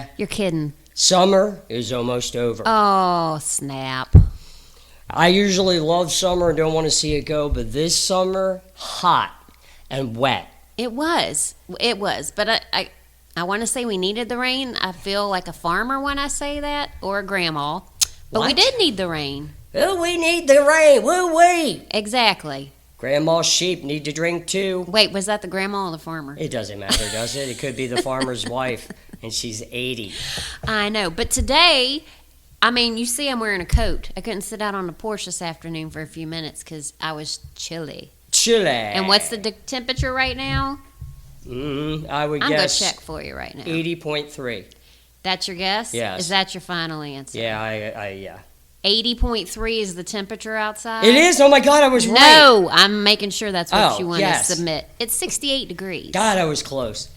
Yeah. You're kidding. Summer is almost over. Oh, snap. I usually love summer and don't want to see it go, but this summer, hot and wet. It was. But I want to say we needed the rain. I feel like a farmer when I say that, or a grandma. But we What? did need the rain. Oh, we need the rain. Woo-wee. Exactly. Grandma's sheep need to drink too. Wait, was that the grandma or the farmer? It doesn't matter, does it? It could be the farmer's wife, and she's 80. I know. But today, I mean, you see I'm wearing a coat. I couldn't sit out on the porch this afternoon for a few minutes because I was chilly. Chile. And what's the temperature right now? I would I'm going to guess check for you right now. 80.3. That's your guess? Yes. Is that your final answer? Yeah, yeah. 80.3 is the temperature outside? It is? Oh my God, I was right. No, I'm making sure that's what you want yes. to submit. It's 68 degrees. God, I was close. A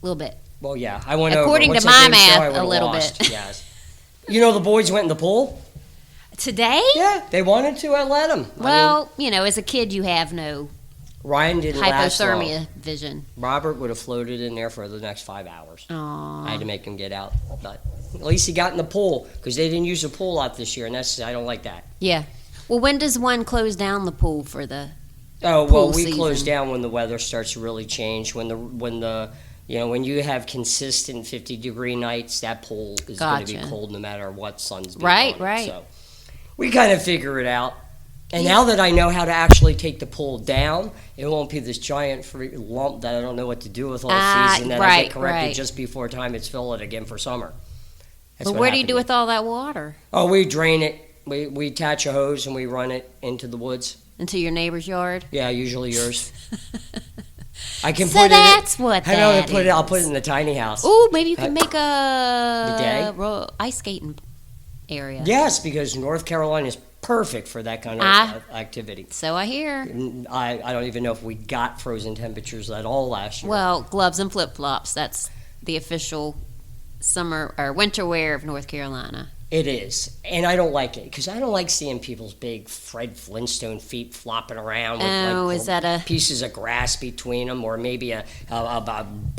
little bit. Well, yeah, I went According over. to my math, a little bit. Yes. You know, the boys went in the pool? Today? Yeah, they wanted to. I let them. Well, as a kid, you have no Ryan didn't last long. hypothermia vision. Robert would have floated in there for the next 5 hours. Aww. I had to make him get out, but at least he got in the pool because they didn't use the pool a lot this year, and I don't like that. Yeah. Well, when does one close down the pool for the Oh well, pool we season? close down when the weather starts to really change. When you have consistent 50-degree nights, that pool is going to be Gotcha. cold no matter what sun's being Right, on. right. So we kind of figure it out. And now that I know how to actually take the pool down, it won't be this giant lump that I don't know what to do with all season that I get corrected just before time it's fill it again for summer. That's But what what do you do happened. with all that water? Oh, we drain it. We attach a hose and we run it into the woods. Into your neighbor's yard? Yeah, usually yours. I can So put that's it. what I know that to put it. I'll is. put it in the tiny house. Ooh, maybe you can make a bidet? ice skating area. Yes, because North Carolina is perfect for that kind of activity. So I hear. I don't even know if we got frozen temperatures at all last year. Well, gloves and flip-flops. That's the official summer or winter wear of North Carolina. It is, and I don't like it because I don't like seeing people's big Fred Flintstone feet flopping around with is that a pieces of grass between them, or maybe a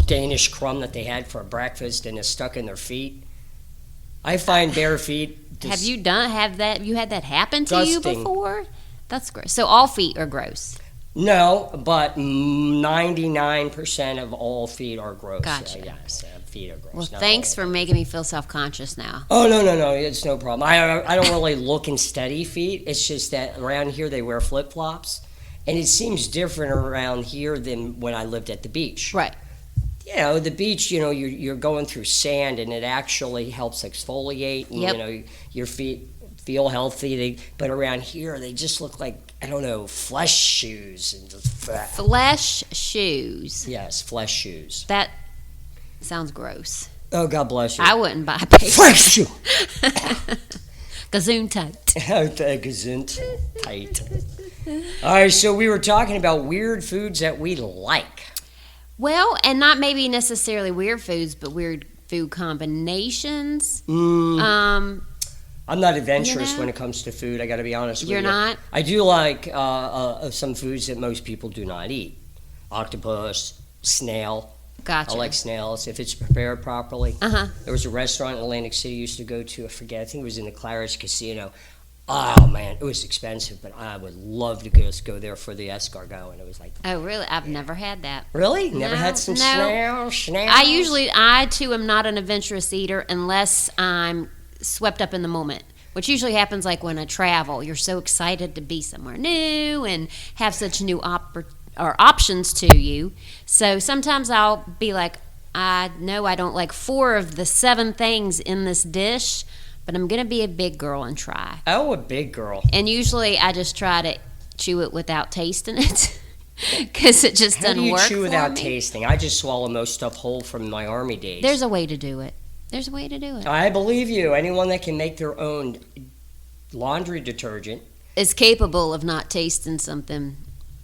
Danish crumb that they had for breakfast and is stuck in their feet. I find bare feet. Have you had that happen to you disgusting. before? That's gross. So all feet are gross. No, but 99% of all feet are gross. Gotcha. Yes, feet are gross. Well, Not thanks all. for making me feel self-conscious now. Oh, no, it's no problem. I don't really look and study feet. It's just that around here they wear flip-flops, and it seems different around here than when I lived at the beach. Right. The beach, you're going through sand, and it actually helps exfoliate, and, Yep. your feet feel healthy. But around here, they just look like, I don't know, flesh shoes. And just Flesh shoes. Yes, flesh shoes. That sounds gross. Oh, God bless you. I wouldn't buy a pair. Flesh shoe. Gazoon tight. Gesund tight. All right, so we were talking about weird foods that we like. Well, and not maybe necessarily weird foods, but weird food combinations. I'm not adventurous when it comes to food. I got to be honest with you. You're not? I do like some foods that most people do not eat. Octopus, snail. Gotcha. I like snails if it's prepared properly. Uh-huh. There was a restaurant in Atlantic City I used to go to. I forget. I think it was in the Claridge Casino. Oh, man, it was expensive, but I would love to just go there for the escargot. And it was like, Oh, really? I've never had that. really? Never No, had some no. snails? I too am not an adventurous eater unless I'm swept up in the moment, which usually happens like when I travel. You're so excited to be somewhere new and have such new options to you. So sometimes I'll be like, I know I don't like 4 of the 7 things in this dish, but I'm going to be a big girl and try. Oh, a big girl. And usually I just try to chew it without tasting it because it just How doesn't do you work chew for without me. tasting? I just swallow most stuff whole from my Army days. There's a way to do it. There's a way to do it. I believe you. Anyone that can make their own laundry detergent. Is capable of not tasting something.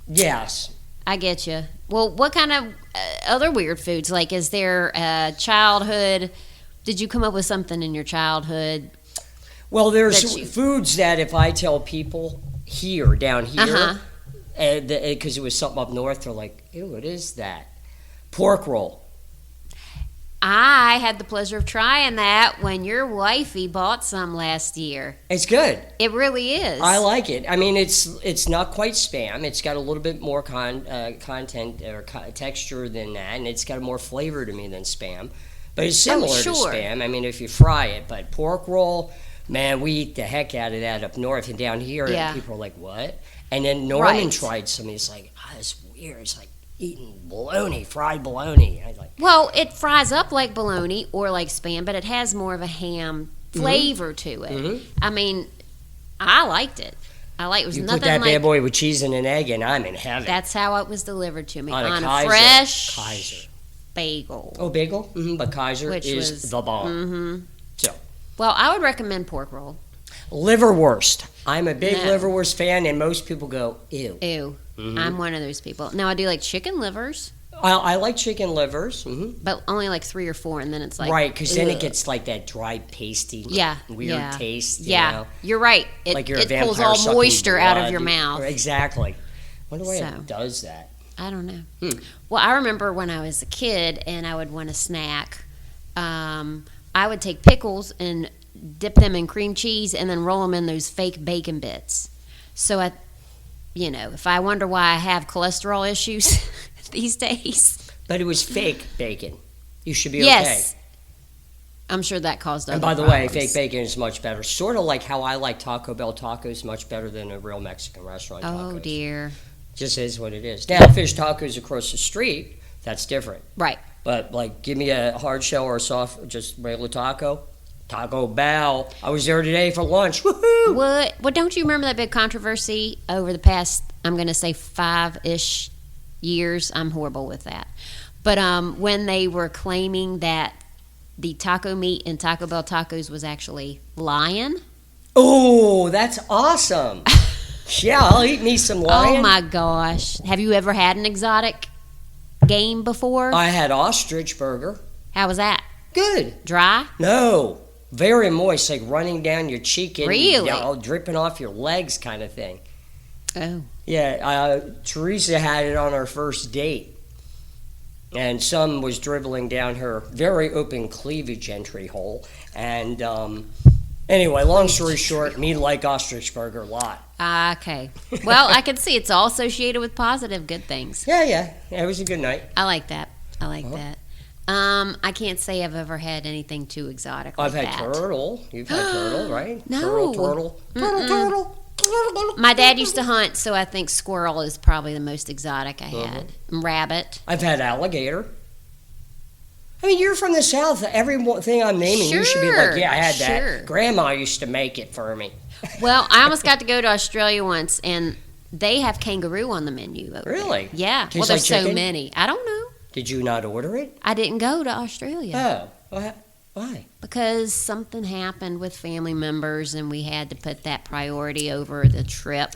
Yes. I get you. Well, what kind of other weird foods? Like, is there a childhood? Did you come up with something in your childhood? Well, there's That you- foods that if I tell people down here, Uh-huh. because it was something up north, they're like, ew, what is that? Pork roll. I had the pleasure of trying that when your wifey bought some last year. It's good. It really is. I like it. I mean, it's not quite Spam. It's got a little bit more content or texture than that, and it's got more flavor to me than Spam. But it's similar to Spam. I mean, if you fry it. But pork roll, man, we eat the heck out of that up north, and down here, people are like, what? And then Norman tried some. He's like, it's weird. It's like eating bologna, fried bologna. I was like, well, it fries up like bologna or like Spam, but it has more of a ham flavor to it. Mm-hmm. I mean, I liked it. It was you nothing put that like, bad boy with cheese and an egg, and I'm in heaven. That's how it was delivered to me on a fresh Kaiser bagel. Oh, bagel? Mm-hmm. But Kaiser is the bomb. Mm-hmm. So, well, I would recommend pork roll. Liverwurst. I'm a big liverwurst fan, and most people go, ew. Ew. Mm-hmm. I'm one of those people. Now, I do like chicken livers. I like chicken livers. Mm-hmm. But only like 3 or 4, and then it's like... Right, because then it gets like that dry, pasty, weird taste. You know? You're right. Like it pulls all moisture out of your mouth. Exactly. I wonder why it does that. I don't know. Well, I remember when I was a kid and I would want a snack, I would take pickles and dip them in cream cheese and then roll them in those fake bacon bits. So, if I wonder why I have cholesterol issues these days. But it was fake bacon. You should be okay. Yes. I'm sure that caused other And by the problems. way, fake bacon is much better. Sort of like how I like Taco Bell tacos much better than a real Mexican restaurant tacos. Oh, dear. Just is what it is. Now, fish tacos across the street, that's different. Right. But, like, give me a hard shell or a soft, just regular taco. Taco Bell. I was there today for lunch. Woohoo! What? Well, don't you remember that big controversy over the past, I'm going to say 5-ish years? I'm horrible with that. But when they were claiming that the taco meat in Taco Bell tacos was actually lion. Oh, that's awesome. Yeah, I'll eat me some lion. Oh, my gosh. Have you ever had an exotic game before? I had ostrich burger. How was that? Good. Dry? No. Very moist, like running down your cheek and really? Dripping off your legs kind of thing. Oh. Yeah, Teresa had it on our first date. And some was dribbling down her very open cleavage entry hole. And anyway, long story short, me like ostrich burger a lot. Okay. Well, I can see it's all associated with positive good things. Yeah. It was a good night. I like that. that. I can't say I've ever had anything too exotic like that. I've had turtle. You've had turtle, right? No. Turtle. My dad used to hunt, so I think squirrel is probably the most exotic I had. Rabbit. I've had alligator. I mean, you're from the South. Everything I'm naming, you should be like, yeah, I had that. Grandma used to make it for me. Well, I almost got to go to Australia once, and they have kangaroo on the menu over Really? there. Yeah. Tastes well, there's like so chicken? many. I don't know. Did you not order it? I didn't go to Australia. Oh. Why? Because something happened with family members, and we had to put that priority over the trip.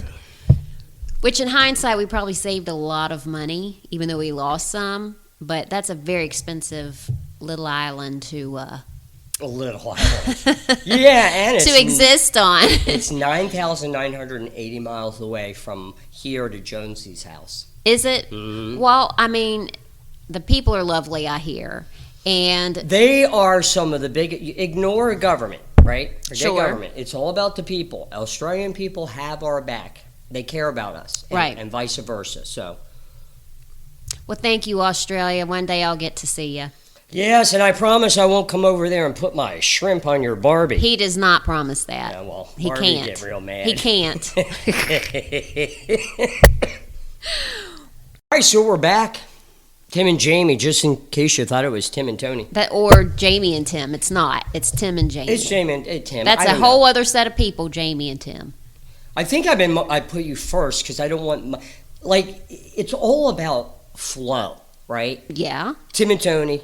Which, in hindsight, we probably saved a lot of money, even though we lost some. But that's a very expensive little island to... A little island. Yeah, and it's... to exist on. It's 9,980 miles away from here to Jonesy's house. Is it? Mm-hmm. Well, I mean, the people are lovely, I hear. And they are some of the big... Ignore government, right? Forget government. It's all about the people. Australian people have our back. They care about us. Right. And vice versa, so... Well, thank you, Australia. One day I'll get to see you. Yes, and I promise I won't come over there and put my shrimp on your Barbie. He does not promise that. Yeah, well, he Barbie can't. get real mad. He can't. All right, so we're back. Tim and Jayme, just in case you thought it was Tim and Tony. Or Jamie and Tim. It's not. It's Tim and Jayme. It's Jayme and Tim. That's a whole other set of people, Jamie and Tim. I think I put you first because I don't want... it's all about flow, right? Yeah. Tim and Tony.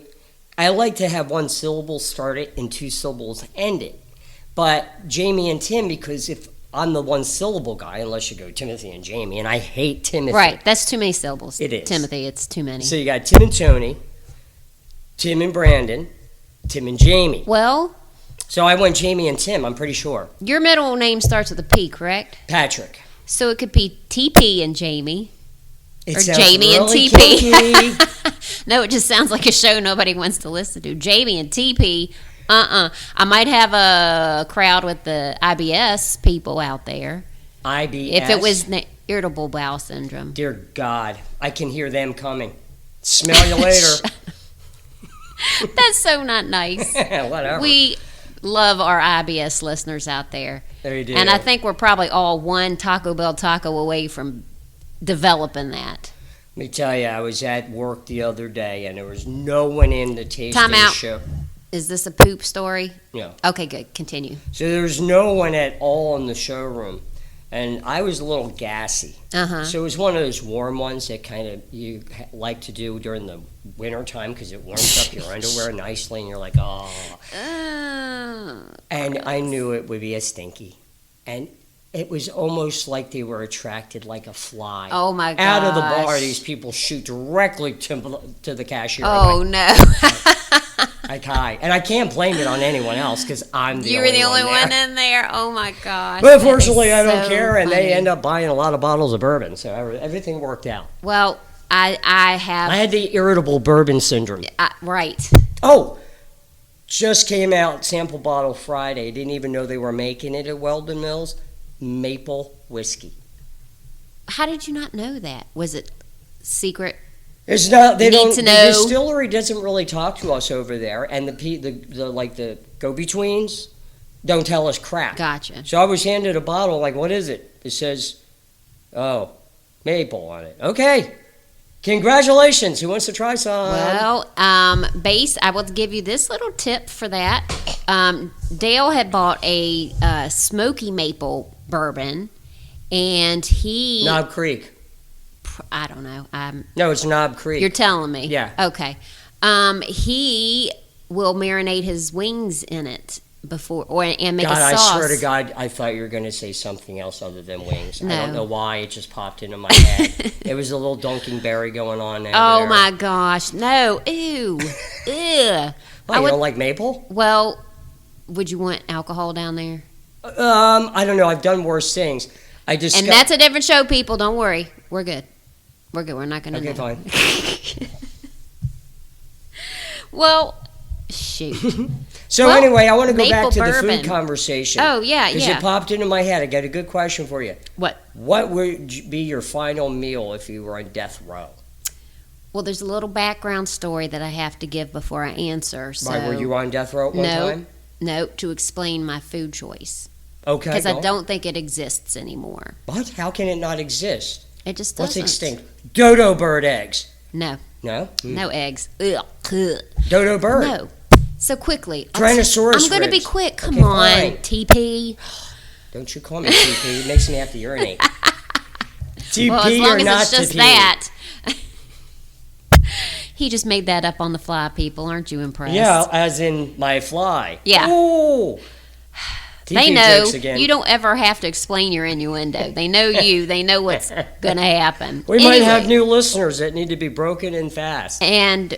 I like to have one syllable start it and 2 syllables end it. But Jayme and Tim, because if I'm the one syllable guy, unless you go Timothy and Jayme, and I hate Timothy. Right, that's too many syllables. It is. Timothy, it's too many. So you got Tim and Tony, Tim and Brandon, Tim and Jayme. Well... So I went Jayme and Tim, I'm pretty sure. Your middle name starts with a P, correct? Patrick. So it could be TP and Jamie. It or sounds Jamie really and TP. No, it just sounds like a show nobody wants to listen to. Jayme and TP, I might have a crowd with the IBS people out there. IBS? If it was irritable bowel syndrome. Dear God, I can hear them coming. Smell you later. That's so not nice. Whatever. We love our IBS listeners out there. There you do. And I think we're probably all one Taco Bell taco away from developing that. Let me tell you, I was at work the other day, and there was no one in the tasting Time out. show. Is this a poop story? Yeah. Okay, good. Continue. So there's no one at all in the showroom, and I was a little gassy. Uh-huh. So it was one of those warm ones that kind of you like to do during the winter time because it warms up your underwear nicely, and you're like, oh. And I knew it would be a stinky, and it was almost like they were attracted like a fly. Oh my gosh. Out of the bar, these people shoot directly to the cashier. Oh no. Like, hi. And I can't blame it on anyone else because I'm the You only were the only one there. in there. Oh my gosh. But unfortunately, I don't so care, and they funny. end up buying a lot of bottles of bourbon, so everything worked out. Well, I have. I had the irritable bourbon syndrome. Right. Oh, just came out sample bottle Friday. Didn't even know they were making it at Weldon Mills. Maple whiskey. How did you not know that? Was it secret? It's not. They Need don't. to The know. distillery doesn't really talk to us over there, and the go-betweens don't tell us crap. Gotcha. So I was handed a bottle. Like, what is it? It says, "Oh, maple" on it. Okay. Congratulations. Who wants to try some? Well, Base, I will give you this little tip for that. Dale had bought a smoky maple bourbon, and he... Knob Creek. I don't know. No, it's Knob Creek. You're telling me. Yeah. Okay. He will marinate his wings in it and make God, a sauce. I swear to God, I thought you were going to say something else other than wings. No. I don't know why. It just popped into my head. It was a little Dunkinberry going on there. Oh, my gosh. No. Ew. Ew. Why, you don't like maple? Well, would you want alcohol down there? I don't know. I've done worse things. And that's a different show, people. Don't worry. We're good. We're good. We're not going to Okay, know. fine. Well, shoot. So anyway, I want to go back to bourbon. the food conversation. Oh, yeah, Because yeah. it popped into my head. I got a good question for you. What? What would be your final meal if you were on death row? Well, there's a little background story that I have to give before I answer. So Why, were you on death row at one time? No, to explain my food choice. Okay. Because I don't think it exists anymore. What? How can it not exist? It just What's doesn't. extinct? Dodo bird eggs. No. No? No eggs. Ugh. Ugh. Dodo bird. No. So quickly. Tyrannosaurus I'm going to be ribs. quick. Come Okay, on, fine. TP. Don't you call me TP. It makes me have to urinate. TP Well, as long or as not it's just TP? that. He just made that up on the fly, people. Aren't you impressed? Yeah, as in my fly. Yeah. Oh. They TP know. jokes again. You don't ever have to explain your innuendo. They know you. They know what's going to happen. We might have Anyway, new listeners that need to be broken in fast. And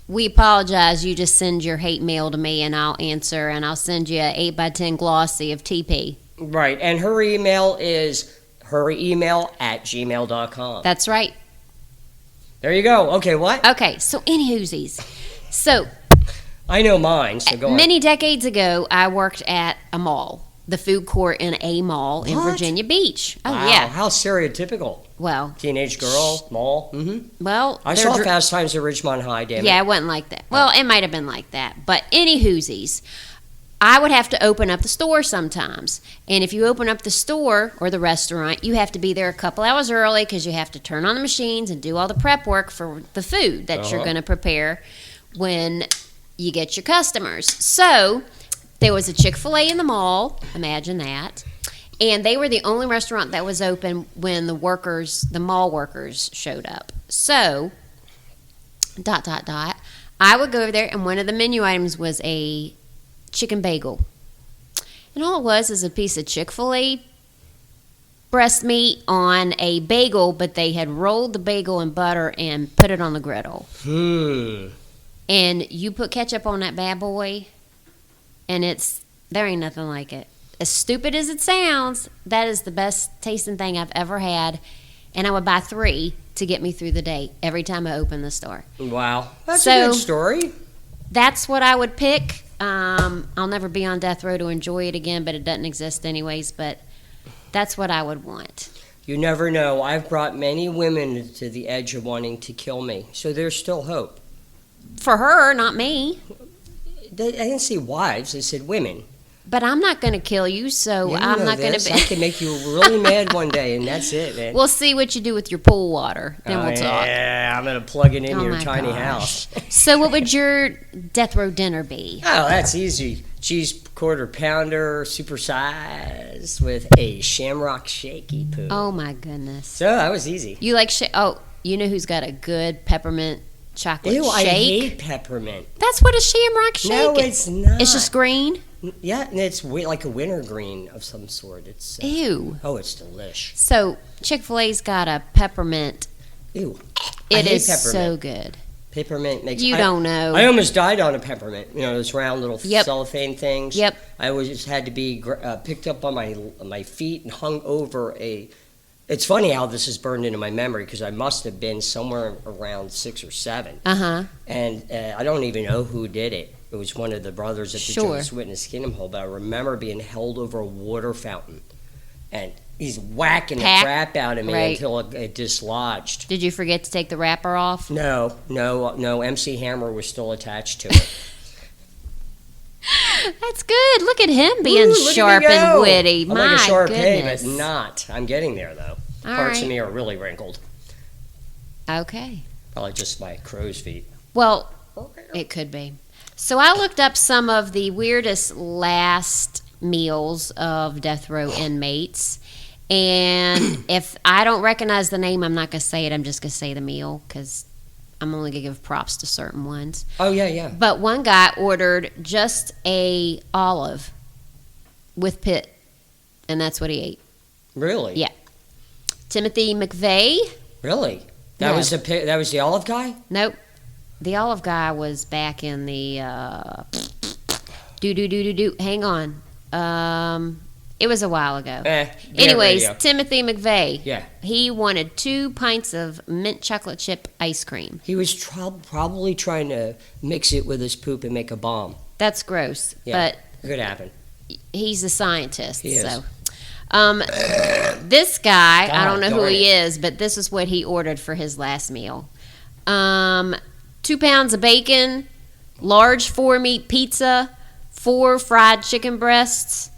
we apologize. You just send your hate mail to me, and I'll answer, and I'll send you an 8x10 glossy of TP. Right, and her email is heremail@gmail.com. That's right. There you go. Okay, what? Okay, so anywhoosies. So I know mine, so go on. many decades ago, I worked at a mall, the food court in a mall in What? Virginia Beach. Oh, Wow, yeah. how stereotypical. Well, Teenage girl, mall. Mm-hmm. well. I they're saw dr- Fast Times at Ridgemont High, damn Yeah, it. it wasn't like that. Well, it might have been like that. But anywhoosies, I would have to open up the store sometimes. And if you open up the store or the restaurant, you have to be there a couple hours early because you have to turn on the machines and do all the prep work for the food that you're going to prepare when you get your customers. So there was a ChickfilA in the mall. Imagine that. And they were the only restaurant that was open when the mall workers showed up. So, ... I would go over there, and one of the menu items was a chicken bagel. And all it was is a piece of Chick-fil-A breast meat on a bagel, but they had rolled the bagel in butter and put it on the griddle. And you put ketchup on that bad boy, and there ain't nothing like it. As stupid as it sounds, that is the best tasting thing I've ever had. And I would buy 3 to get me through the day every time I open the store. Wow. That's a good story. That's what I would pick. I'll never be on death row to enjoy it again, but it doesn't exist anyways. But that's what I would want. You never know. I've brought many women to the edge of wanting to kill me, so there's still hope. For her, not me. I didn't say wives. I said women. But I'm not going to kill you, so You I'm know not going this. to I be. can make you really mad one day, and that's it, man. We'll see what you do with your pool water. Then we'll talk. Yeah, I'm going to plug it in Oh your my tiny gosh. house. So what would your death row dinner be? Oh, that's easy. Cheese quarter pounder, super size, with a shamrock shaky poo. Oh my goodness. So that was easy. You like you know who's got a good peppermint chocolate Ew, shake? I hate peppermint. That's what a shamrock shake No, is. it's not. It's just green? Yeah, and it's like a wintergreen of some sort. It's Ew. Oh, it's delish. So Chick-fil-A's got a peppermint. Ew. It I hate is peppermint. so good. Peppermint makes You don't know. I almost died on a peppermint. You know, those round little Yep. cellophane things. Yep. I always just had to be picked up on my feet and hung over a. It's funny how this is burned into my memory because I must have been somewhere around 6 or 7. Uh-huh. And I don't even know who did it. It was one of the brothers at the Sure. Jehovah's Witness Kingdom Hall, but I remember being held over a water fountain. And he's whacking the crap out of me Right. until it dislodged. Did you forget to take the wrapper off? No. MC Hammer was still attached to it. That's good. Look at him being Ooh, look at sharp me go. and witty. I'm My like a sharp goodness. but not. I'm getting there, though. All Parts right. of me are really wrinkled. Okay. Probably just my crow's feet. Well, it could be. So I looked up some of the weirdest last meals of death row inmates. And if I don't recognize the name, I'm not going to say it. I'm just going to say the meal because I'm only going to give props to certain ones. Oh, yeah. But one guy ordered just a olive with pit, and that's what he ate. Really? Yeah. Timothy McVeigh. Really? That No. was the olive guy? Nope. The olive guy was back in the hang on. It was a while ago. Anyways, radio. Timothy McVeigh. Yeah. He wanted 2 pints of mint chocolate chip ice cream. He was probably trying to mix it with his poop and make a bomb. That's gross. Yeah, But could happen. he's a scientist. He is. So this guy, I don't know who darn he is, but this is what he ordered for his last meal. 2 pounds of bacon, large 4-meat pizza, 4 fried chicken breasts,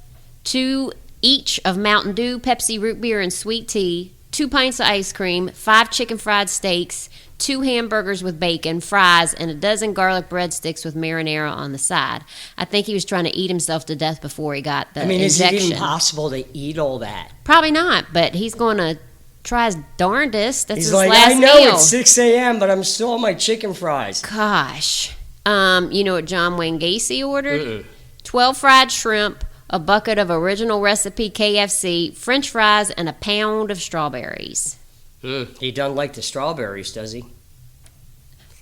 2 each of Mountain Dew, Pepsi, root beer, and sweet tea, 2 pints of ice cream, 5 chicken fried steaks, 2 hamburgers with bacon, fries, and a dozen garlic breadsticks with marinara on the side. I think he was trying to eat himself to death before he got the Is injection. it even possible to eat all that? Probably not, but he's going to try his darndest. That's He's his like, last I know meal. it's 6 a.m., but I'm still on my chicken fries. Gosh. You know what John Wayne Gacy ordered? 12 fried shrimp, a bucket of original recipe KFC, French fries, and a pound of strawberries. He doesn't like the strawberries, does he?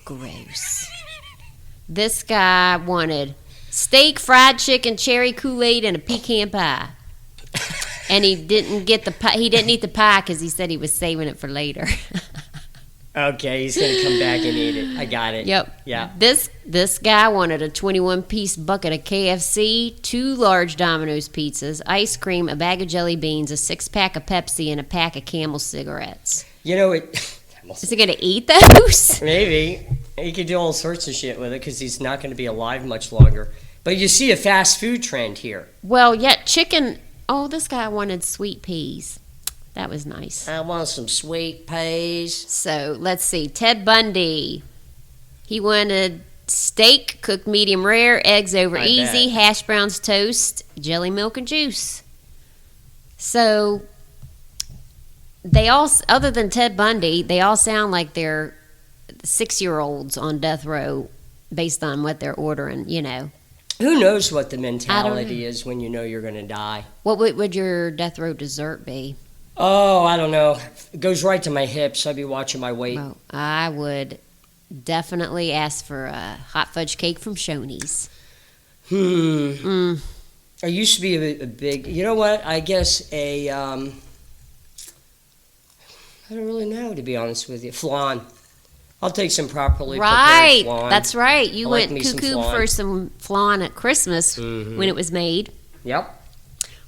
Gross. This guy wanted steak, fried chicken, cherry Kool-Aid, and a pecan pie. And he didn't get the pie. He didn't eat the pie because he said he was saving it for later. Okay, he's going to come back and eat it. I got it. Yep. Yeah. This guy wanted a 21-piece bucket of KFC, 2 large Domino's pizzas, ice cream, a bag of jelly beans, a 6-pack of Pepsi, and a pack of Camel cigarettes. You know, it. Is he going to eat those? Maybe. He could do all sorts of shit with it because he's not going to be alive much longer. But you see a fast food trend here. Well, yeah, chicken. Oh, this guy wanted sweet peas. That was nice. I want some sweet peas. So let's see. Ted Bundy. He wanted steak, cooked medium rare, eggs over I easy, bet. hash browns toast, jelly milk and juice. So they all, other than Ted Bundy, they all sound like they're 6-year-olds on death row based on what they're ordering, you know. Who knows what the mentality is when you know you're going to die? What would your death row dessert be? Oh, I don't know. It goes right to my hips. I'd be watching my weight. Well, I would definitely ask for a hot fudge cake from Shoney's. I used to be a big. You know what? I guess a. I don't really know, to be honest with you. Flan. I'll take some properly Right. prepared flan. That's right. You I went like me some cuckoo flan. for some flan at Christmas when it was made. Yep.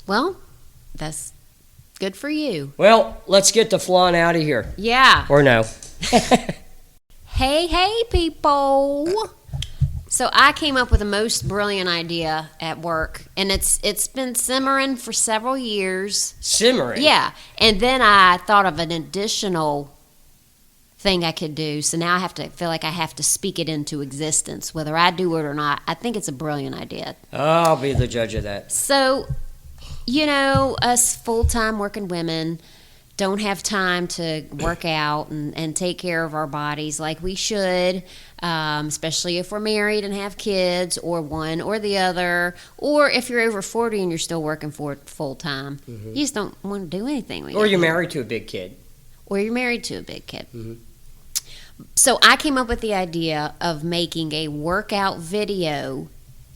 Well, that's good for you. Well, let's get the flan out of here. Yeah. Or no. Hey, people. So I came up with the most brilliant idea at work, and it's been simmering for several years. Simmering? Yeah. And then I thought of an additional thing I could do. So now I feel like I have to speak it into existence, whether I do it or not. I think it's a brilliant idea. I'll be the judge of that. So, us full-time working women don't have time to work out and take care of our bodies like we should, especially if we're married and have kids, or one or the other, or if you're over 40 and you're still working for full-time. Mm-hmm. You just don't want to do anything. Or you're married to a big kid. Or you're married to a big kid. Mm-hmm. So I came up with the idea of making a workout video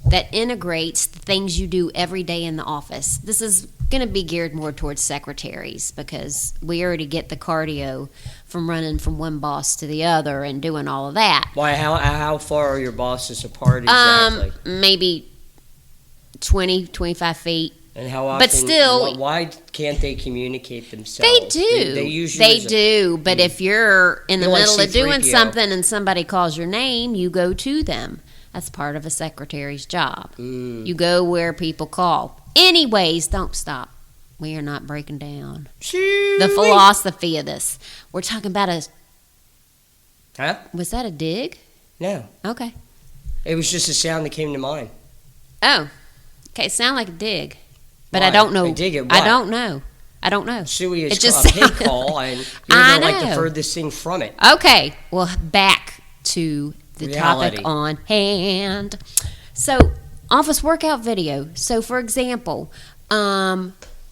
that integrates the things you do every day in the office. This is going to be geared more towards secretaries because we already get the cardio from running from one boss to the other and doing all of that. Why? How far are your bosses apart exactly? Maybe 20, 25 feet. And how often? But still, why can't they communicate themselves? They do. They usually do. But if you're in the You're like middle of doing C-3PO. something and somebody calls your name, you go to them. That's part of a secretary's job. You go where people call. Anyways, don't stop. We are not breaking down the philosophy of this. We're talking about Huh? Was that a dig? No. Okay. It was just a sound that came to mind. Oh. Okay, it sounded like a dig. But Why? I don't know. A dig at what? I don't know. Suey is It just a pig sounded- call, and I you're like the know. furthest thing from it. Okay, well, back to the Reality. topic on hand. So, office workout video. So, for example,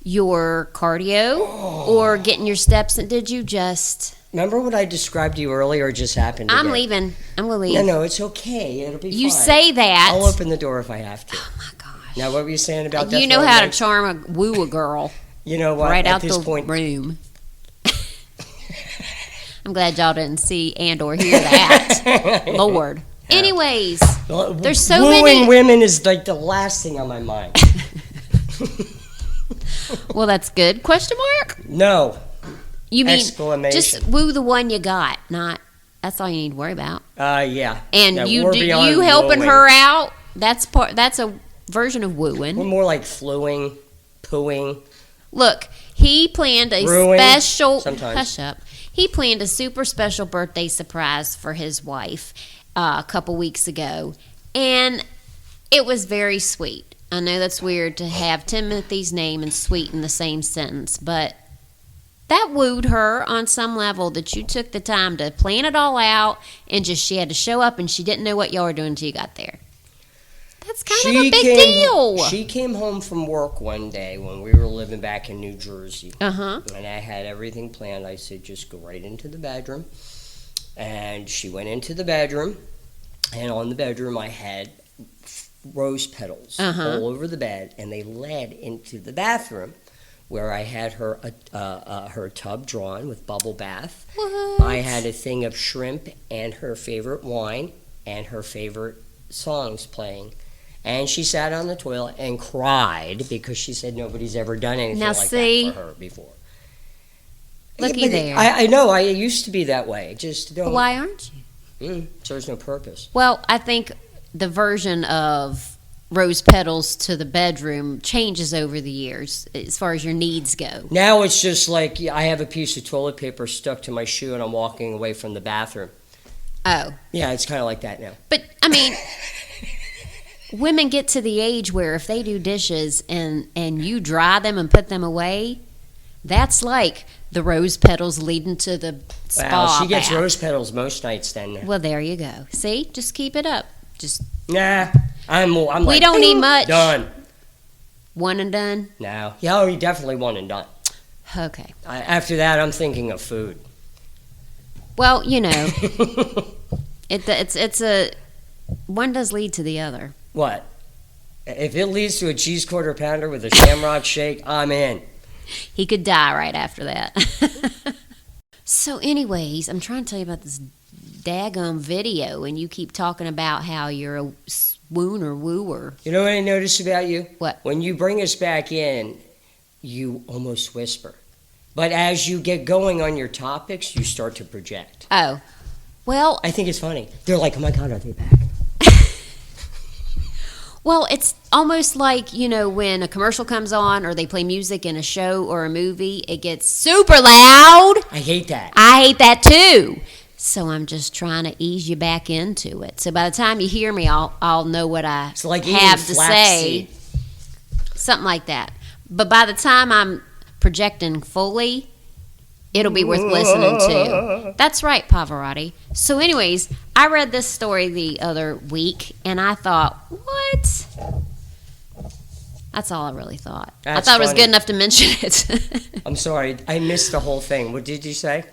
your cardio or getting your steps in. Did you just... Remember what I described to you earlier? Or just happened I'm again? leaving. I'm going to leave. No, it's okay. It'll be You fine. say that. I'll open the door if I have to. Oh, my gosh. Now, what were you saying about that? You know how to charm woo a girl. You know what? Right At out this the point, room. I'm glad y'all didn't see and or hear that. Lord. Yeah. Anyways, there's so wooing many... women is like the last thing on my mind. Well, that's good. Question mark? No. You mean Exclamation. just woo the one you got, not... That's all you need to worry about. Yeah. And Yeah, you we're beyond helping wooing. her out, that's a version of wooing. We're more like fluing, pooing. Look, he planned a Brewing, special... sometimes. Hush up. He planned a super special birthday surprise for his wife a couple weeks ago, and it was very sweet. I know that's weird to have Timothy's name and sweet in the same sentence, but that wooed her on some level that you took the time to plan it all out, and just she had to show up, and she didn't know what y'all were doing until you got there. That's kind of a big deal. She came home from work one day when we were living back in New Jersey. Uh-huh. And I had everything planned. I said, just go right into the bedroom. And she went into the bedroom. And on the bedroom, I had rose petals all over the bed. And they led into the bathroom where I had her her tub drawn with bubble bath. What? I had a thing of shrimp and her favorite wine and her favorite songs playing. And she sat on the toilet and cried because she said nobody's ever done anything Now, like see? that for her before. Looky But there. I know. I used to be that way. Just don't. Why aren't you? Serves no purpose. Well, I think the version of rose petals to the bedroom changes over the years as far as your needs go. Now it's just like I have a piece of toilet paper stuck to my shoe and I'm walking away from the bathroom. Oh. Yeah, it's kind of like that now. But, I mean, women get to the age where if they do dishes and you dry them and put them away, that's like the rose petals leading to the spa Wow, she gets bath. rose petals most nights then. Well, there you go. See? Just keep it up. Just Nah, I'm we like, don't need much. Done. One and done? No. Yeah, you definitely one and done. Okay. After that, I'm thinking of food. Well, you know, it's a one does lead to the other. What? If it leads to a cheese quarter pounder with a shamrock shake, I'm in. He could die right after that. So, anyways, I'm trying to tell you about this daggum video, and you keep talking about how you're a swoon or wooer. You know what I noticed about you? What? When you bring us back in, you almost whisper. But as you get going on your topics, you start to project. Oh, well. I think it's funny. They're like, oh my God, are they back? Well, it's almost like, when a commercial comes on or they play music in a show or a movie, it gets super loud. I hate that. I hate that too. So I'm just trying to ease you back into it. So by the time you hear me, I'll know what I have to say. Something like that. But by the time I'm projecting fully, it'll be worth listening to. That's right, Pavarotti. So anyways, I read this story the other week, and I thought, what? That's all I really thought. I thought it was good enough to mention it. I'm sorry. I missed the whole thing. What did you say?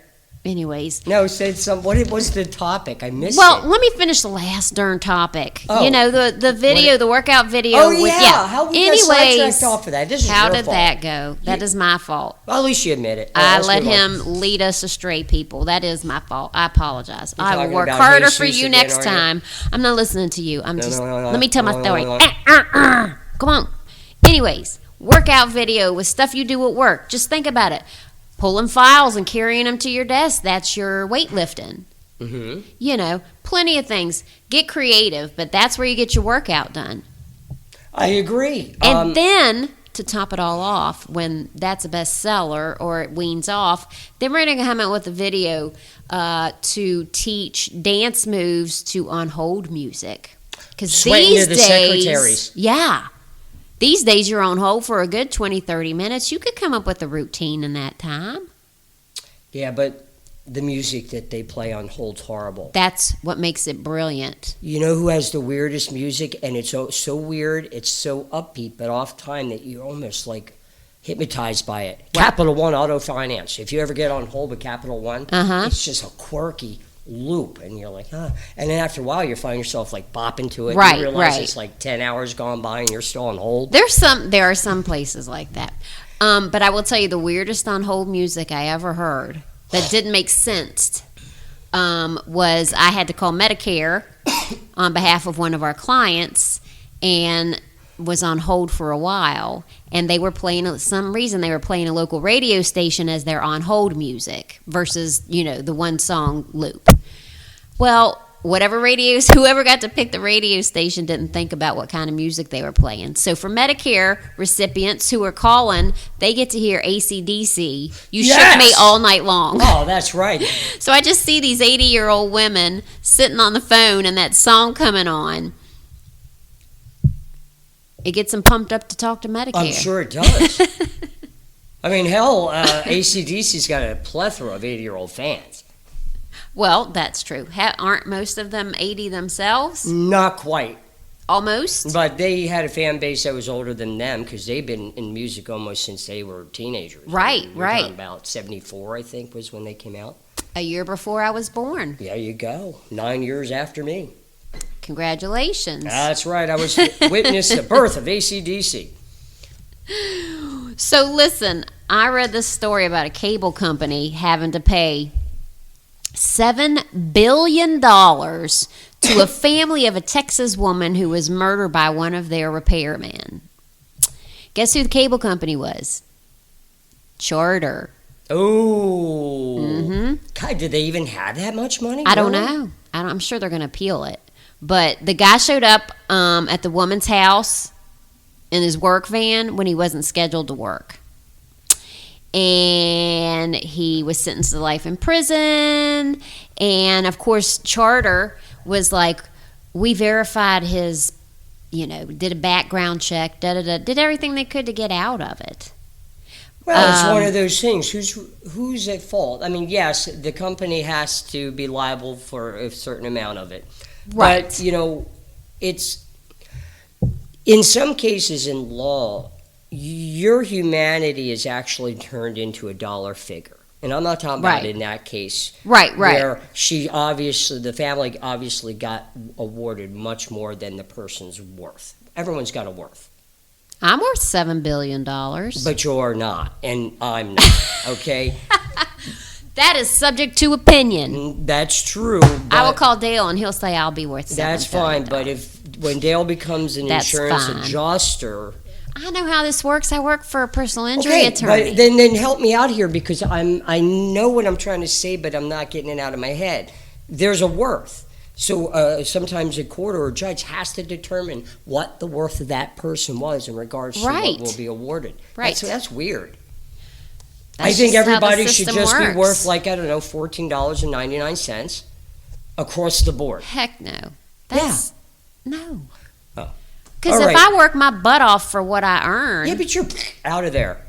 Anyways. No, said what was the topic? I missed it. Well, let me finish the last darn topic. Oh. The video, the workout video. Oh, yeah. How we got sidetracked off of that? This is how your did fault. That go? That is my fault. Well, at least you admit it. I let him lead us astray, people. That is my fault. I apologize. You're I will work about harder Jesus for you again, next aren't you? time. I'm not listening to you. I'm just. no, Let me tell my story. no. Come on. Anyways, workout video with stuff you do at work. Just think about it. Pulling files and carrying them to your desk, that's your weightlifting. Mm-hmm. Plenty of things. Get creative, but that's where you get your workout done. I agree. And then, to top it all off, when that's a bestseller or it weans off, then we're going to come out with a video to teach dance moves to on hold music. Because these the days, secretaries. Yeah. These days, you're on hold for a good 20, 30 minutes. You could come up with a routine in that time. Yeah, but the music that they play on hold's horrible. That's what makes it brilliant. You know who has the weirdest music? And it's so weird, it's so upbeat, but off time that you're almost like hypnotized by it. What? Capital One Auto Finance. If you ever get on hold with Capital One, it's just a quirky loop, and you're like, huh. And then after a while, you find yourself like bopping to it. Right, you realize right. It's like 10 hours gone by, and you're still on hold. There are some places like that. But I will tell you, the weirdest on hold music I ever heard that didn't make sense was I had to call Medicare on behalf of one of our clients, and was on hold for a while, and they were playing, some reason they were playing a local radio station as their on hold music versus, the one song loop. Well, whoever got to pick the radio station didn't think about what kind of music they were playing. So for Medicare recipients who are calling, they get to hear ACDC. You shook me all night long. Oh, that's right. So I just see these 80-year-old women sitting on the phone and that song coming on. It gets them pumped up to talk to Medicare. I'm sure it does. I mean, hell, ACDC's got a plethora of 80-year-old fans. Well, that's true. Aren't most of them 80 themselves? Not quite. Almost? But they had a fan base that was older than them because they've been in music almost since they were teenagers. Right, We're right. talking about 74, I think, was when they came out. A year before I was born. There you go. 9 years after me. Congratulations. That's right. I was witness the birth of ACDC. So listen, I read this story about a cable company having to pay $7 billion to a family of a Texas woman who was murdered by one of their repairmen. Guess who the cable company was? Charter. Oh. Mm-hmm. God, did they even have that much money? I don't know. I'm sure they're going to appeal it. But the guy showed up at the woman's house in his work van when he wasn't scheduled to work. And he was sentenced to life in prison. And, of course, Charter was like, we verified his, did a background check, did everything they could to get out of it. Well, it's one of those things. Who's at fault? I mean, yes, the company has to be liable for a certain amount of it. Right. But, it's, in some cases in law, your humanity is actually turned into a dollar figure. And I'm not talking about in that case. Right. Where the family obviously got awarded much more than the person's worth. Everyone's got a worth. I'm worth $7 billion. But you're not, and I'm not, okay? That is subject to opinion. That's true. I will call Dale, and he'll say I'll be worth $7 million. That's fine, but when Dale becomes an insurance adjuster... I know how this works. I work for a personal injury attorney. But then help me out here, because I know what I'm trying to say, but I'm not getting it out of my head. There's a worth. So sometimes a court or a judge has to determine what the worth of that person was in regards to what will be awarded. Right. So that's weird. That's I think everybody should just works. be worth, like, I don't know, $14.99 across the board. Heck no. No. Oh. Because if I work my butt off for what I earn... Yeah, but you're out of there.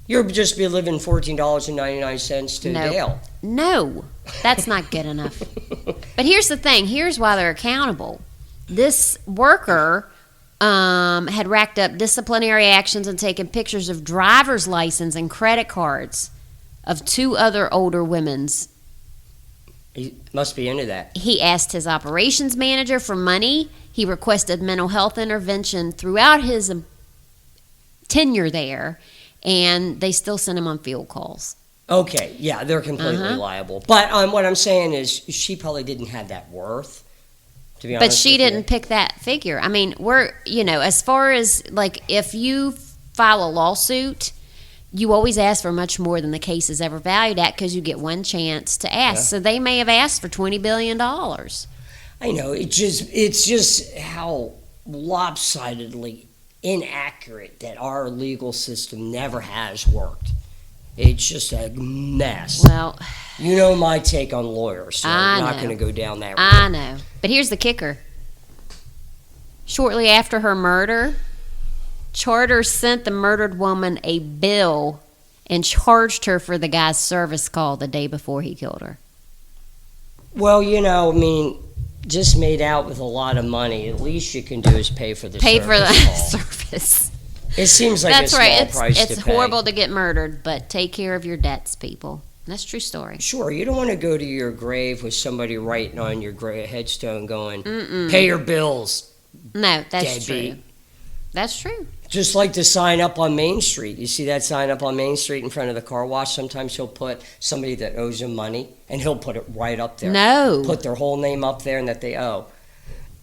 You'll just be living $14.99 to Dale. No, that's not good enough. But here's the thing. Here's why they're accountable. This worker had racked up disciplinary actions and taken pictures of driver's license and credit cards of 2 other older women's. He must be into that. He asked his operations manager for money. He requested mental health intervention throughout his tenure there, and they still sent him on field calls. Okay, yeah, they're completely liable. But what I'm saying is she probably didn't have that worth, to be honest. But she didn't pick that figure. I mean, as far as, like, if you file a lawsuit, you always ask for much more than the case is ever valued at, because you get one chance to ask. Yeah. So they may have asked for $20 billion. I know. It's just how lopsidedly inaccurate that our legal system never has worked. It's just a mess. Well, you know my take on lawyers, so I'm not going to go down that road. I know. But here's the kicker. Shortly after her murder, Charter sent the murdered woman a bill and charged her for the guy's service call the day before he killed her. Well, just made out with a lot of money. At least you can do is pay for the service. It seems like a small price to pay. It's horrible to get murdered, but take care of your debts, people. That's a true story. Sure, you don't want to go to your grave with somebody writing on your headstone going, pay your bills. No, that's true. That's true. Just like the sign up on Main Street. You see that sign up on Main Street in front of the car wash? Sometimes he'll put somebody that owes him money, and he'll put it right up there. No. Put their whole name up there and that they owe.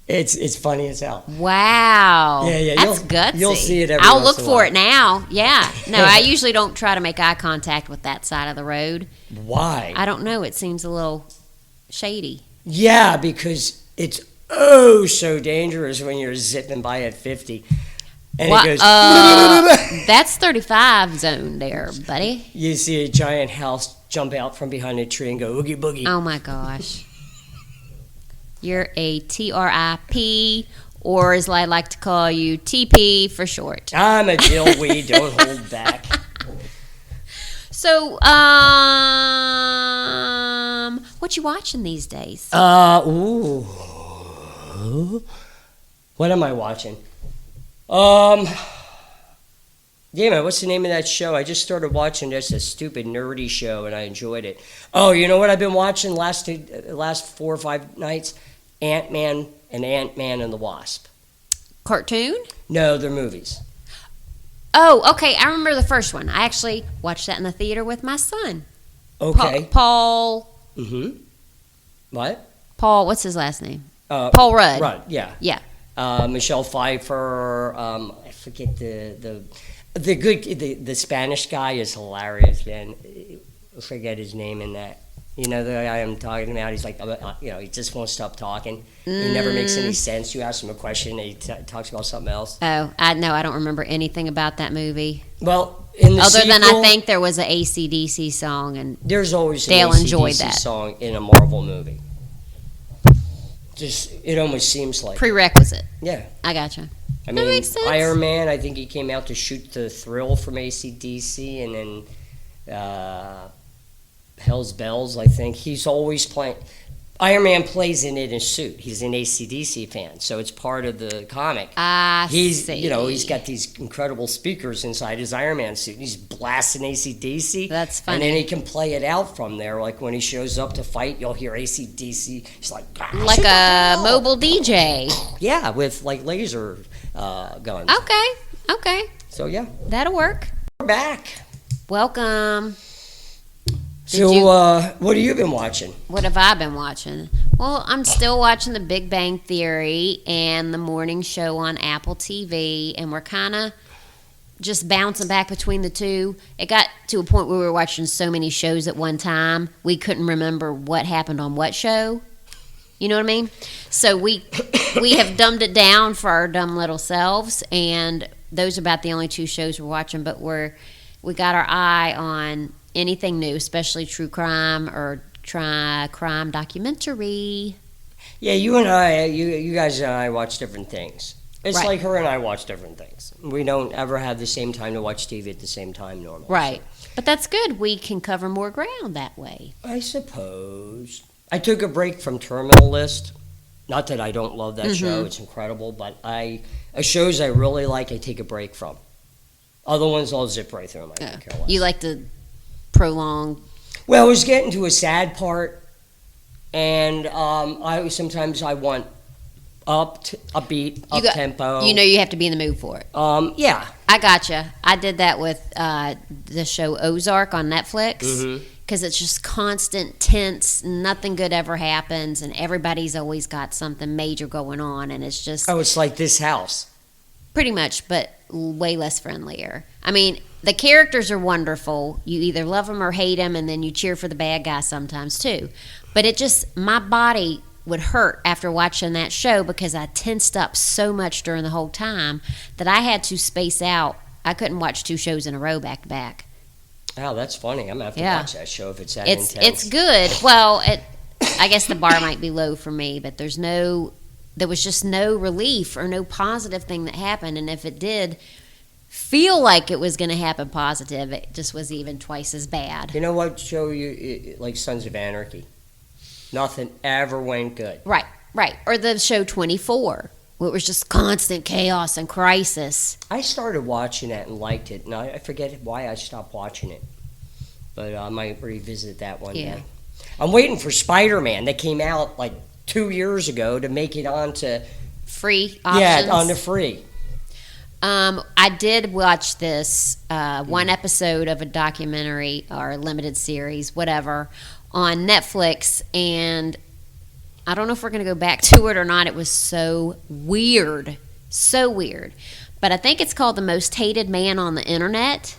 It's funny as hell. Wow. Yeah. That's gutsy. You'll see it I'll look for it now. Yeah. No, I usually don't try to make eye contact with that side of the road. Why? I don't know. It seems a little shady. Yeah, because it's so dangerous when you're zipping by at 50. And it goes... that's 35 zone there, buddy. You see a giant house jump out from behind a tree and go oogie boogie. Oh, my gosh. You're a TRIP, or as I like to call you, TP for short. I'm a Jill-Wee, don't hold back. So, what you watching these days? What am I watching? Damn, what's the name of that show? I just started watching this, a stupid nerdy show, and I enjoyed it. Oh, you know what I've been watching last 4 or 5 nights? Ant-Man and Ant-Man and the Wasp. Cartoon? No, they're movies. Oh, okay. I remember the first one. I actually watched that in the theater with my son. Okay. Paul. Mm-hmm. What? Paul. What's his last name? Paul Rudd. Rudd. Yeah. Yeah. Michelle Pfeiffer. I forget the Spanish guy is hilarious, man. I forget his name in that. You know the guy I'm talking about? He's like, he just won't stop talking. He never makes any sense. You ask him a question, and he talks about something else. Oh, I don't remember anything about that movie. Well, in the other sequel, than I think there was an ACDC song, and there's always an Dale enjoyed ACDC that song in a Marvel movie. Just it almost seems like prerequisite. Yeah, I gotcha. I mean, that makes sense. Iron Man, I think he came out to shoot the Thrill from ACDC, and then Hell's Bells, I think. He's always playing. Iron Man plays in it in a suit. He's an ACDC fan, so it's part of the comic. He's he's got these incredible speakers inside his Iron Man suit. He's blasting ACDC. That's funny. And then he can play it out from there. Like when he shows up to fight, you'll hear ACDC. He's like a mobile DJ. Yeah, with like laser guns. Okay. So yeah, that'll work. We're back. Welcome. What have you been watching? What have I been watching? Well, I'm still watching The Big Bang Theory and The Morning Show on Apple TV, and we're kind of just bouncing back between the two. It got to a point where we were watching so many shows at one time, we couldn't remember what happened on what show. You know what I mean? So we have dumbed it down for our dumb little selves, and those are about the only two shows we're watching. But we got our eye on anything new, especially true crime or crime documentary. Yeah, you guys and I watch different things. It's Right. like her and I watch different things. We don't ever have the same time to watch TV at the same time normally. Right. But that's good. We can cover more ground that way. I suppose. I took a break from Terminal List. Not that I don't love that show. It's incredible. But shows I really like, I take a break from. Other ones I'll zip right through them. I don't care less. You like to prolong. Well, it was getting to a sad part. And sometimes I want upbeat, up-tempo. You have to be in the mood for it. Yeah. I gotcha. I did that with the show Ozark on Netflix because it's just constant tense. Nothing good ever happens, and everybody's always got something major going on, and it's just it's like This House. pretty much, but way less friendlier. I mean, the characters are wonderful. You either love them or hate them, and then you cheer for the bad guy sometimes too. But my body would hurt after watching that show because I tensed up so much during the whole time that I had to space out. I couldn't watch two shows in a row back to back. Oh, that's funny. I'm going to have to watch that show if it's that intense. It's good. Well, I guess the bar might be low for me, but there was just no relief or no positive thing that happened. And if it did feel like it was going to happen positive, it just was even twice as bad. You know what show like Sons of Anarchy? Nothing ever went good. Right. Or the show 24, where it was just constant chaos and crisis. I started watching that and liked it, and I forget why I stopped watching it. But I might revisit that one day. I'm waiting for Spider-Man that came out like 2 years ago to make it onto free options. Yeah, on the free. I did watch this one episode of a documentary or a limited series, whatever, on Netflix, and I don't know if we're going to go back to it or not. It was so weird. But I think it's called The Most Hated Man on the Internet.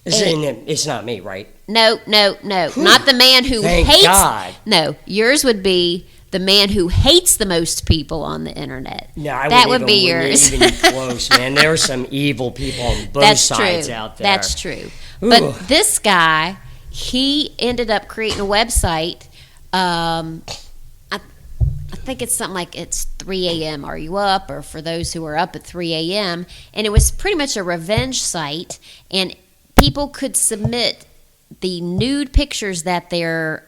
It's not me, right? No. Not the man who Thank hates. God. No, yours would be the man who hates the most people on the internet. No, that would be yours. Even close, man. There are some evil people on both sides out there. That's true. Ooh. But this guy, he ended up creating a website. I think it's something like it's 3 a.m. Are you up? Or for those who are up at 3 a.m. And it was pretty much a revenge site. And people could submit the nude pictures that their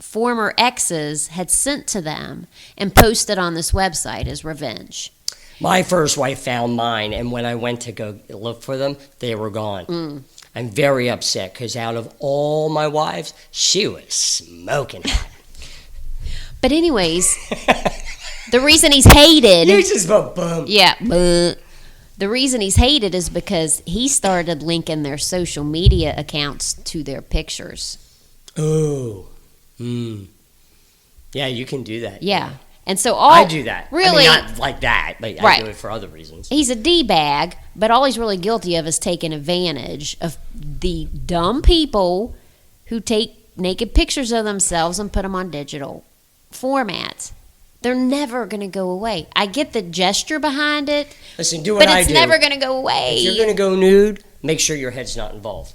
former exes had sent to them and posted on this website as revenge. My first wife found mine, and when I went to go look for them, they were gone. I'm very upset because out of all my wives, she was smoking hot. But anyways, the reason he's hated... You just boom. Yeah, but the reason he's hated is because he started linking their social media accounts to their pictures. Oh. Yeah, you can do that. Yeah. And so I do that. Really, I mean, not like that, but I do it for other reasons. He's a D-bag, but all he's really guilty of is taking advantage of the dumb people who take naked pictures of themselves and put them on digital formats. They're never going to go away. I get the gesture behind it. Listen, do what I do. But it's never going to go away. If you're going to go nude, make sure your head's not involved.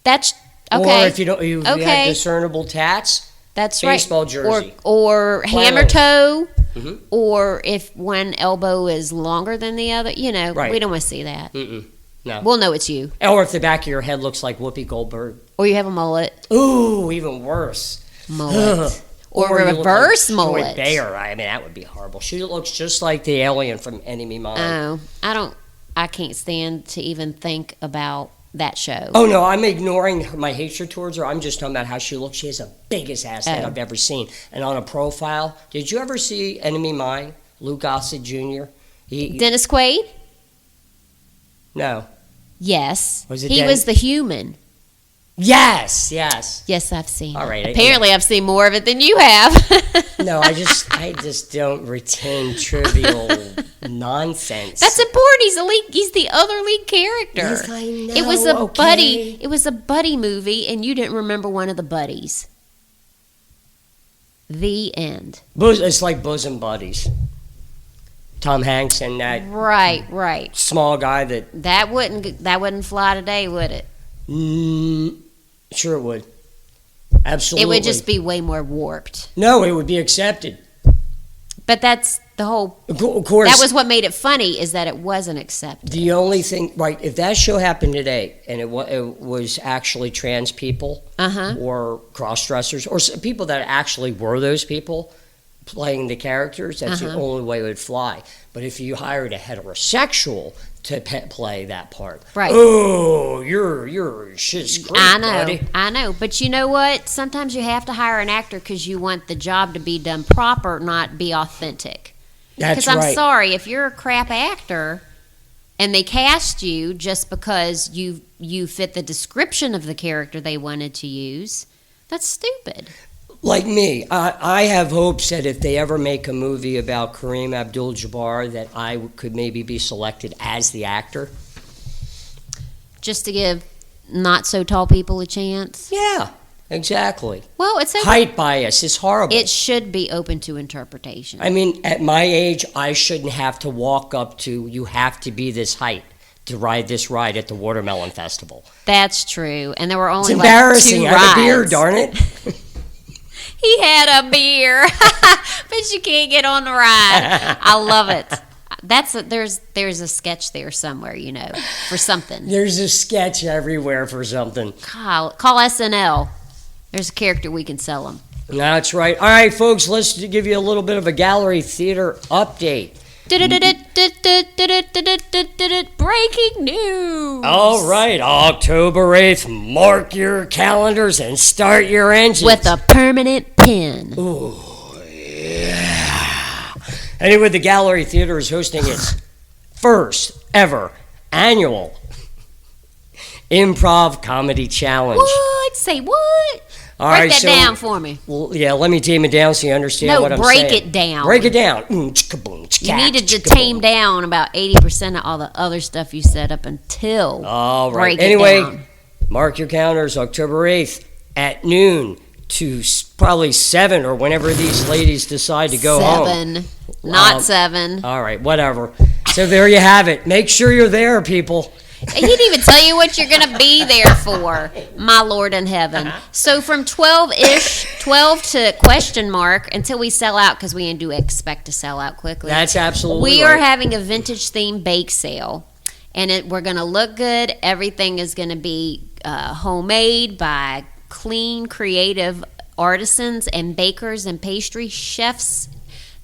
That's okay. Or if you have discernible tats, that's baseball right. jersey. Or hammer toe. Mm-hmm. Or if one elbow is longer than the other. We don't want to see that. No. We'll know it's you. Or if the back of your head looks like Whoopi Goldberg. Or you have a mullet. Ooh, even worse. Mullet. Or a reverse mullet. Bear. I mean, that would be horrible. She looks just like the alien from Enemy Mine. Oh, I can't stand to even think about that show. Oh, no, I'm ignoring my hatred towards her. I'm just talking about how she looks. She has the biggest ass that I've ever seen. And on a profile, did you ever see Enemy Mine? Lou Gossett Jr.? Dennis Quaid? No. Yes. Was it he was the human. Yes. Yes, I've seen All right. it. Apparently, I've seen more of it than you have. No, I just don't retain trivial nonsense. That's important. He's the other lead character. Yes, I know. It was a okay. buddy. It was a buddy movie, and you didn't remember one of the buddies. The end. It's like bosom buddies. Tom Hanks and that Right. small guy That wouldn't fly today, would it? Sure it would. Absolutely. It would just be way more warped. No, it would be accepted. But that's the whole. Of course. That was what made it funny, is that it wasn't accepted. The only thing, right? If that show happened today, and it was actually trans people, or cross-dressers, or people that actually were those people playing the characters, that's the only way it would fly. But if you hired a heterosexual to play that part, right? Oh, you're shit's great, buddy. I know. But you know what? Sometimes you have to hire an actor because you want the job to be done proper, not be authentic. That's right. Because I'm sorry, if you're a crap actor and they cast you just because you fit the description of the character they wanted to use, that's stupid. Like me, I have hopes that if they ever make a movie about Kareem Abdul-Jabbar, that I could maybe be selected as the actor. Just to give not so tall people a chance? Yeah, exactly. Well, it's okay. Height bias is horrible. It should be open to interpretation. I mean, at my age, I shouldn't have to walk up to, you have to be this height to ride this ride at the Watermelon Festival. That's true. And there were only it's embarrassing. Like 2 I have a rides. beard, darn it. He had a beer, but you can't get on the ride. I love it. There's a sketch there somewhere, for something. There's a sketch everywhere for something. Call SNL. There's a character we can sell them. That's right. All right, folks, let's give you a little bit of a gallery theater update. Breaking news. All right, October 8th, mark your calendars and start your engines. With a permanent pin. Ooh, yeah. Anyway, the Gallery Theater is hosting its first ever annual Improv Comedy Challenge. What? Say what? Break that down for me. Well, yeah, let me tame it down so you understand what I'm saying. No, break it down. Break it down. You needed to tame down about 80% of all the other stuff you said up until. All right. Break anyway, it down. Mark your calendars, October 8th at noon to probably 7 or whenever these ladies decide to go home. 7, not 7. All right, whatever. So there you have it. Make sure you're there, people. He didn't even tell you what you're going to be there for, my Lord in heaven. So from 12 to question mark until we sell out, because we do expect to sell out quickly. That's absolutely We right. are having a vintage themed bake sale, and we're going to look good. Everything is going to be homemade by clean, creative artisans and bakers and pastry chefs,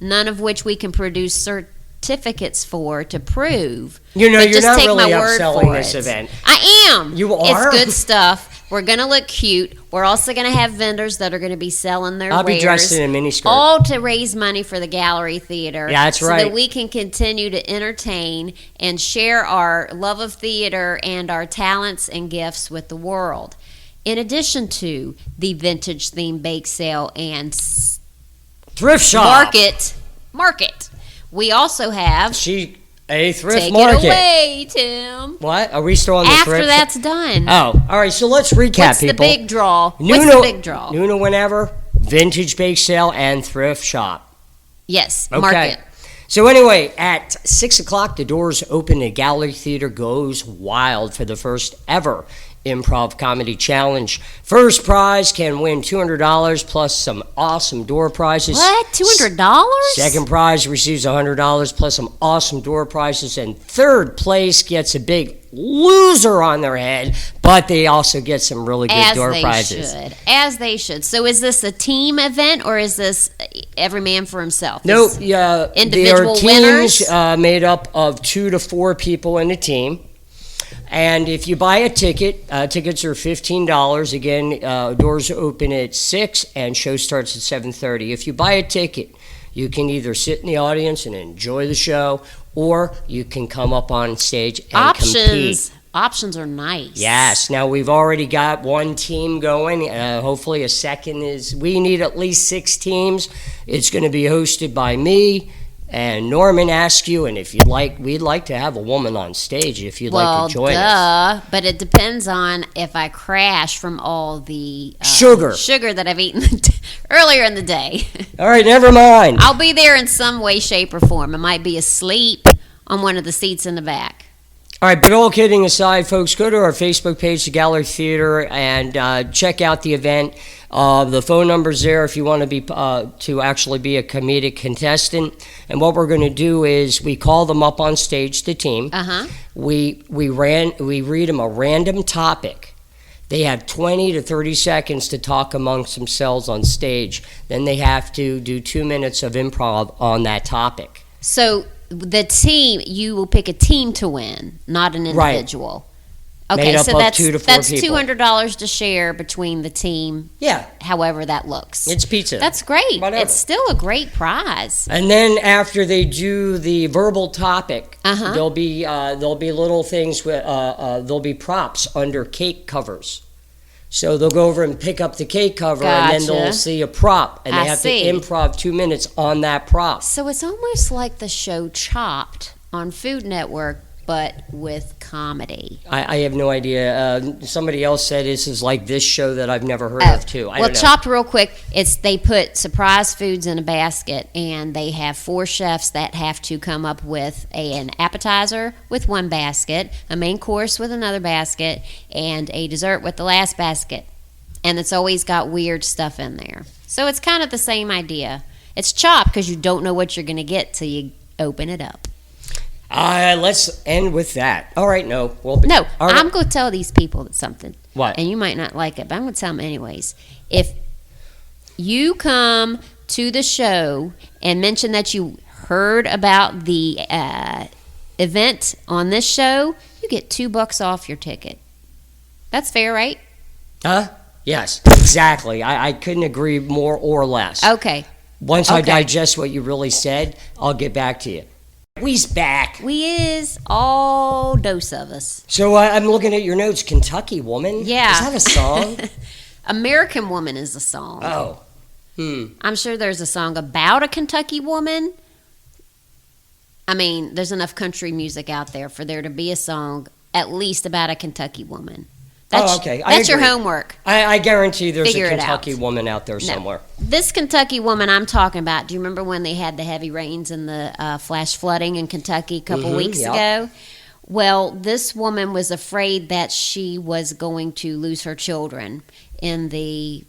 none of which we can produce certificates for to prove. You're Just not take really my word upselling for this it. event. I am. You are? It's good stuff. We're going to look cute. We're also going to have vendors that are going to be selling their I'll wares. be dressed in a miniskirt. All to raise money for the Gallery Theater. Yeah, that's right. So that we can continue to entertain and share our love of theater and our talents and gifts with the world. In addition to the vintage themed bake sale and Thrift shop. Market. We also have a thrift Take market. it away, Tim. What? Are we still on the After thrift that's done. Oh, all right. So let's recap, What's people. the big draw? Noon What's the big draw? Noon or whenever, vintage bake sale and thrift shop. Yes, Okay. market. So anyway, at 6 o'clock, the doors open. The Gallery Theater goes wild for the first ever Improv Comedy Challenge. First prize can win $200 plus some awesome door prizes. What? $200? Second prize receives $100 plus some awesome door prizes. And third place gets a big loser on their head, but they also get some really good door prizes. As they should. So is this a team event or is this every man for himself? Nope. Individual there are teams winners? made up of 2 to 4 people in a team. And if you buy a ticket, tickets are $15. Again, doors open at 6 and show starts at 7:30. If you buy a ticket, you can either sit in the audience and enjoy the show, or you can come up on stage and compete. options are nice. Yes. Now, we've already got one team going. Hopefully a second is... We need at least 6 teams. It's going to be hosted by me and Norman Askew. And if you'd like, we'd like to have a woman on stage if you'd like to join us. But it depends on if I crash from all the sugar that I've eaten earlier in the day. All right, never mind. I'll be there in some way, shape, or form. I might be asleep on one of the seats in the back. All right, but all kidding aside, folks, go to our Facebook page, The Gallery Theater, and check out the event. The phone number's there if you want to be to actually be a comedic contestant. And what we're going to do is we call them up on stage, the team. We read them a random topic. They have 20 to 30 seconds to talk amongst themselves on stage. Then they have to do 2 minutes of improv on that topic. So the team, you will pick a team to win, not an individual. Right. Okay, so that's $200 to share between the team. Yeah. However that looks. It's pizza. That's great. Whatever. It's still a great prize. And then after they do the verbal topic, there'll be little things with there'll be props under cake covers. So they'll go over and pick up the cake cover, and then they'll see a prop, and they have to improv 2 minutes on that prop. So it's almost like the show Chopped on Food Network, but with comedy. I have no idea. Somebody else said this is like this show that I've never heard of, too. I don't know. Chopped, real quick, they put surprise foods in a basket, and they have 4 chefs that have to come up with an appetizer with one basket, a main course with another basket, and a dessert with the last basket. And it's always got weird stuff in there. So it's kind of the same idea. It's Chopped because you don't know what you're going to get till you open it up. Let's end with that. All right, no. I'm going to tell these people something. What? And you might not like it, but I'm going to tell them anyways. If you come to the show and mention that you heard about the event on this show, you get $2 off your ticket. That's fair, right? Yes, exactly. I couldn't agree more or less. Okay. Once I digest what you really said, I'll get back to you. We's back. We is all dose of us. So I'm looking at your notes. Kentucky Woman? Yeah. Is that a song? American Woman is a song. Oh. I'm sure there's a song about a Kentucky woman. I mean, there's enough country music out there for there to be a song at least about a Kentucky woman. Okay. That's your homework. I guarantee there's a Kentucky woman out there somewhere. This Kentucky woman I'm talking about, do you remember when they had the heavy rains and the flash flooding in Kentucky a couple weeks ago? Well, this woman was afraid that she was going to lose her children in the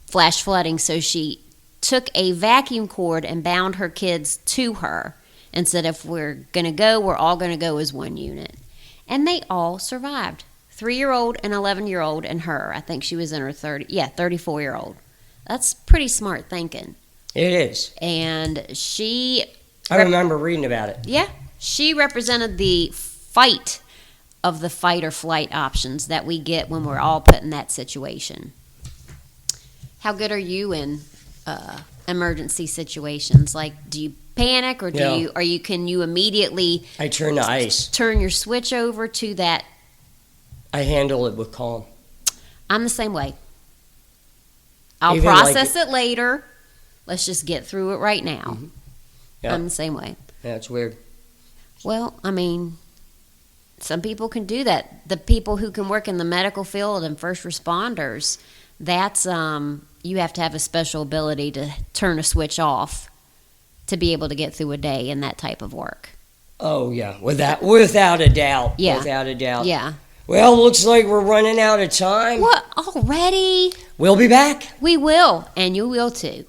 flash flooding, so she took a vacuum cord and bound her kids to her and said, if we're going to go, we're all going to go as one unit. And they all survived. 3-year-old and 11-year-old and her. I think she was in her 34-year-old. That's pretty smart thinking. It is. And she... I remember reading about it. Yeah. She represented the fight of the fight or flight options that we get when we're all put in that situation. How good are you in emergency situations? Like, do you panic or can you immediately... I turn to ice. Turn your switch over to that... I handle it with calm. I'm the same way. I'll process it later. Let's just get through it right now. Yep. I'm the same way. Yeah, it's weird. Well, I mean, some people can do that. The people who can work in the medical field and first responders, that's you have to have a special ability to turn a switch off to be able to get through a day in that type of work. Oh, yeah. Without a doubt. Yeah. Without a doubt. Yeah. Well, looks like we're running out of time. What? Already? We'll be back. We will, and you will too.